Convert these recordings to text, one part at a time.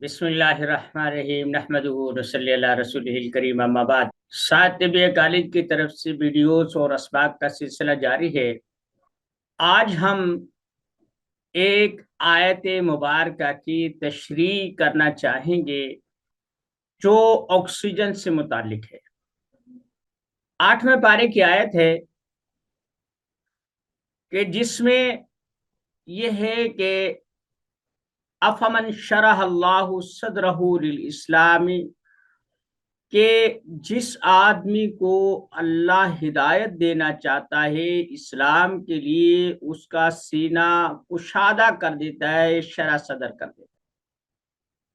بسم اللہ الرحمن الرحیم نحمدہ ونصلی علی رسولہ الکریم اما بعد۔ ساتھ طب کالج کی طرف سے ویڈیوز اور اسباق کا سلسلہ جاری ہے۔ آج ہم ایک آیت مبارکہ کی تشریح کرنا چاہیں گے جو آکسیجن سے متعلق ہے۔ 8ویں پارے کی آیت ہے کہ جس میں یہ ہے کہ افمن شرح اللہ صدرہ للاسلام، کہ جس آدمی کو اللہ ہدایت دینا چاہتا ہے اسلام کے لیے، اس کا سینہ کشادہ کر دیتا ہے، شرح صدر کر دیتا ہے،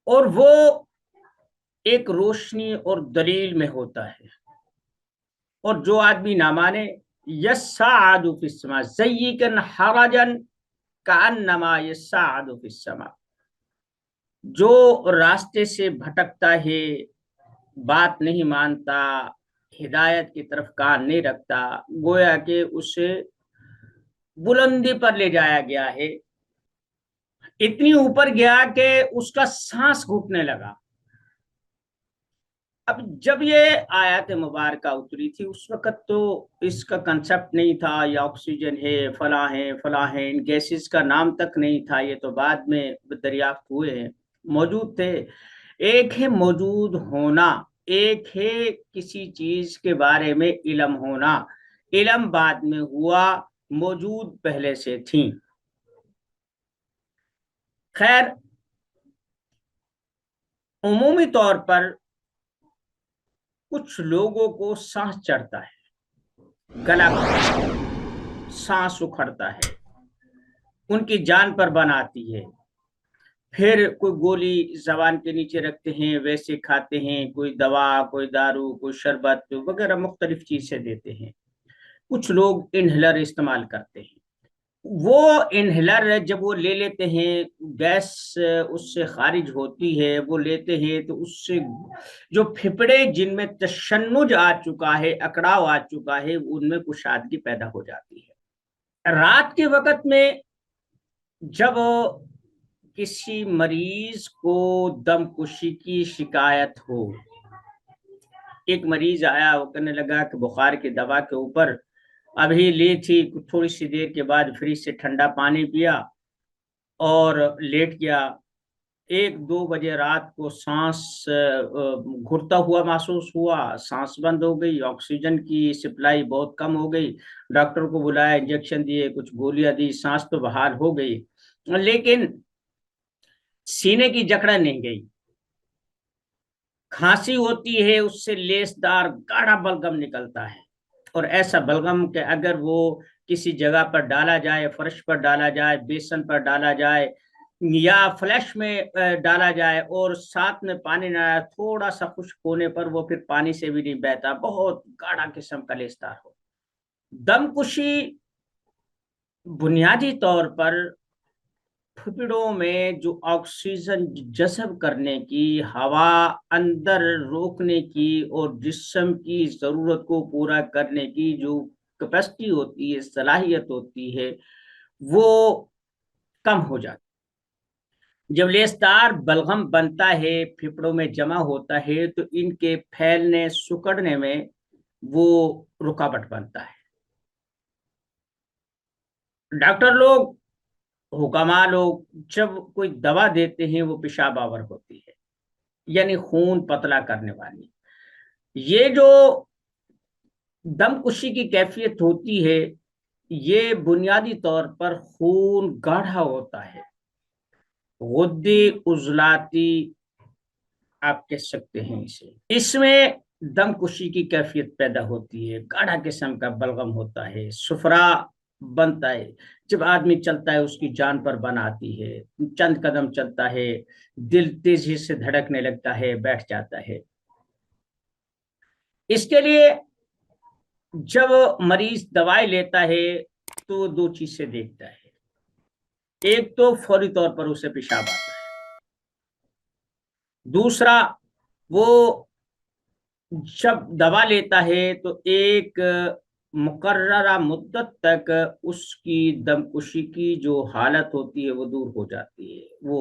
اور وہ ایک روشنی اور دلیل میں ہوتا ہے۔ اور جو آدمی نہ مانے، یصعد فی السماء ضیقا حرجا کانما یصعد فی السماء، جو راستے سے بھٹکتا ہے، بات نہیں مانتا، ہدایت کی طرف کان نہیں رکھتا، گویا کہ اسے بلندی پر لے جایا گیا ہے، اتنی اوپر گیا کہ اس کا سانس گھٹنے لگا۔ اب جب یہ آیات مبارکہ اتری تھی اس وقت تو اس کا کنسپٹ نہیں تھا، یہ آکسیجن ہے، فلاں ہے فلاں ہے، ان گیسز کا نام تک نہیں تھا، یہ تو بعد میں دریافت ہوئے ہیں، موجود تھے۔ ایک ہے موجود ہونا، ایک ہے کسی چیز کے بارے میں علم ہونا۔ علم بعد میں ہوا، موجود پہلے سے تھیں۔ خیر، عمومی طور پر کچھ لوگوں کو سانس چڑھتا ہے، گلا سانس اکھڑتا ہے، ان کی جان پر بن آتی ہے، پھر کوئی گولی زبان کے نیچے رکھتے ہیں، ویسے کھاتے ہیں، کوئی دوا، کوئی دارو، کوئی شربت وغیرہ مختلف چیزیں دیتے ہیں۔ کچھ لوگ انہیلر استعمال کرتے ہیں، وہ انہیلر جب وہ لے لیتے ہیں، گیس اس سے خارج ہوتی ہے، وہ لیتے ہیں تو اس سے جو پھپھڑے جن میں تشنج آ چکا ہے، اکڑاؤ آ چکا ہے، ان میں کشادگی پیدا ہو جاتی ہے۔ رات کے وقت میں جب کسی مریض کو دم کشی کی شکایت ہو، ایک مریض آیا، وہ کہنے لگا کہ بخار کی دوا کے اوپر ابھی لی تھی، تھوڑی سی دیر کے بعد فریج سے ٹھنڈا پانی پیا اور لیٹ گیا، 1-2 بجے رات کو سانس گھٹتا ہوا محسوس ہوا، سانس بند ہو گئی، آکسیجن کی سپلائی بہت کم ہو گئی، ڈاکٹر کو بلایا، انجیکشن دیے، کچھ گولیاں دی، سانس تو بحال ہو گئی، لیکن سینے کی جکڑن نہیں گئی۔ کھانسی ہوتی ہے، اس سے لیس دار گاڑھا بلغم نکلتا ہے، اور ایسا بلغم کہ اگر وہ کسی جگہ پر ڈالا جائے، فرش پر ڈالا جائے، بیسن پر ڈالا جائے یا فلیش میں ڈالا جائے اور ساتھ میں پانی نہ آئے، تھوڑا سا خشک ہونے پر وہ پھر پانی سے بھی نہیں بہتا، بہت گاڑھا قسم کا لیسدار ہو۔ دم کشی بنیادی طور پر پھپھڑوں میں جو آکسیجن جذب کرنے کی، ہوا اندر روکنے کی اور جسم کی ضرورت کو پورا کرنے کی جو کیپیسٹی ہوتی ہے، صلاحیت ہوتی ہے، وہ کم ہو جاتی ہے۔ جب لیسدار بلغم بنتا ہے، پھپھڑوں میں جمع ہوتا ہے، تو ان کے پھیلنے سکڑنے میں وہ رکاوٹ بنتا ہے۔ ڈاکٹر لوگ، حکماء لوگ جب کوئی دوا دیتے ہیں وہ پیشاب آور ہوتی ہے، یعنی خون پتلا کرنے والی۔ یہ جو دم کشی کی کیفیت ہوتی ہے، یہ بنیادی طور پر خون گاڑھا ہوتا ہے، غدے عضلاتی آپ کہہ سکتے ہیں اسے، اس میں دم کشی کی کیفیت پیدا ہوتی ہے، گاڑھا قسم کا بلغم ہوتا ہے، سفرا بنتا ہے، جب آدمی چلتا ہے اس کی جان پر بن آتی ہے، چند قدم چلتا ہے، دل تیزی سے دھڑکنے لگتا ہے، بیٹھ جاتا ہے۔ اس کے لیے جب مریض دوائی لیتا ہے تو 2 چیزیں دیکھتا ہے، ایک تو فوری طور پر اسے پیشاب آتا ہے، دوسرا وہ جب دوا لیتا ہے تو ایک مقررہ مدت تک اس کی دم کشی کی جو حالت ہوتی ہے وہ دور ہو جاتی ہے، وہ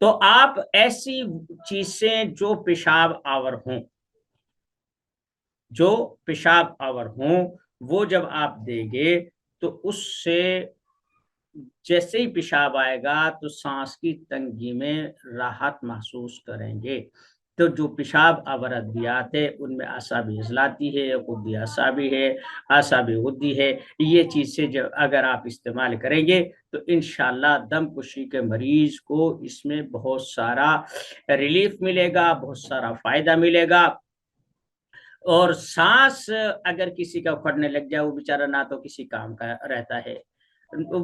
تو آپ ایسی چیزیں جو پیشاب آور ہوں، جو پیشاب آور ہوں، وہ جب آپ دیں گے تو اس سے جیسے ہی پیشاب آئے گا تو سانس کی تنگی میں راحت محسوس کریں گے۔ تو جو پیشاب آور ادویات ہے ان میں اعصابی اضلاعاتی ہے، غدی اعصابی ہے، اعصابی غدی ہے، یہ چیزیں جو اگر آپ استعمال کریں گے تو انشاءاللہ دم کشی کے مریض کو اس میں بہت سارا ریلیف ملے گا، بہت سارا فائدہ ملے گا۔ اور سانس اگر کسی کا اکھڑنے لگ جائے وہ بیچارہ نہ تو کسی کام کا رہتا ہے،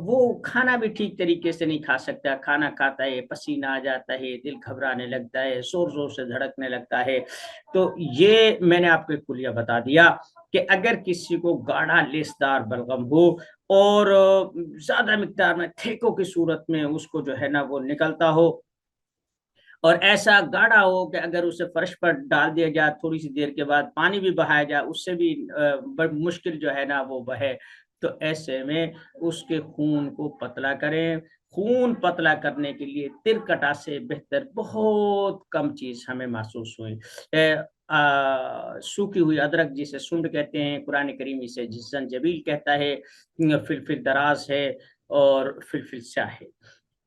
وہ کھانا بھی ٹھیک طریقے سے نہیں کھا سکتا، کھانا کھاتا ہے پسینہ آ جاتا ہے، دل گھبرانے لگتا ہے، زور زور سے دھڑکنے لگتا ہے۔ تو یہ میں نے آپ کو ایک کلیہ بتا دیا کہ اگر کسی کو گاڑھا لیسدار بلغم ہو اور زیادہ مقدار میں ٹھیکوں کی صورت میں اس کو جو ہے نا وہ نکلتا ہو، اور ایسا گاڑھا ہو کہ اگر اسے فرش پر ڈال دیا جائے تھوڑی سی دیر کے بعد پانی بھی بہایا جائے اس سے بھی مشکل جو ہے نا وہ بہے، تو ایسے میں اس کے خون کو پتلا کریں۔ خون پتلا کرنے کے لیے ترکٹا سے بہتر بہت کم چیز ہمیں محسوس ہوئی۔ سوکھی ہوئی ادرک جسے سنڈ کہتے ہیں، قرآن کریم اسے زنجبیل کہتا ہے، فلفل دراز ہے اور فلفل سیاہ ہے۔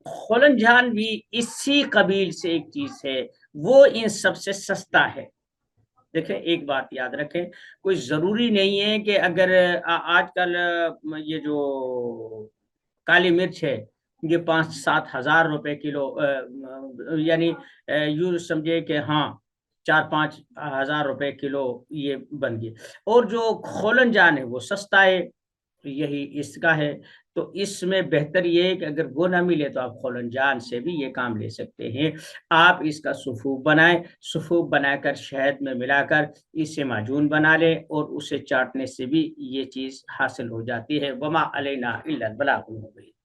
خولنجان بھی اسی قبیل سے ایک چیز ہے، وہ ان سب سے سستا ہے۔ دیکھیں ایک بات یاد رکھیں، کوئی ضروری نہیں ہے کہ اگر آج کل یہ جو کالی مرچ ہے یہ 5-7 ہزار روپے کلو، یعنی یوں سمجھے کہ ہاں 4-5 ہزار روپے کلو یہ بن گئی، اور جو کھولن جان ہے وہ سستا ہے، یہی اس کا ہے۔ تو اس میں بہتر یہ ہے کہ اگر وہ نہ ملے تو آپ کھولن جان سے بھی یہ کام لے سکتے ہیں۔ آپ اس کا سفوف بنائیں، سفوف بنا کر شہد میں ملا کر اسے معجون بنا لیں اور اسے چاٹنے سے بھی یہ چیز حاصل ہو جاتی ہے۔ وما علینا الا البلاغ المبین۔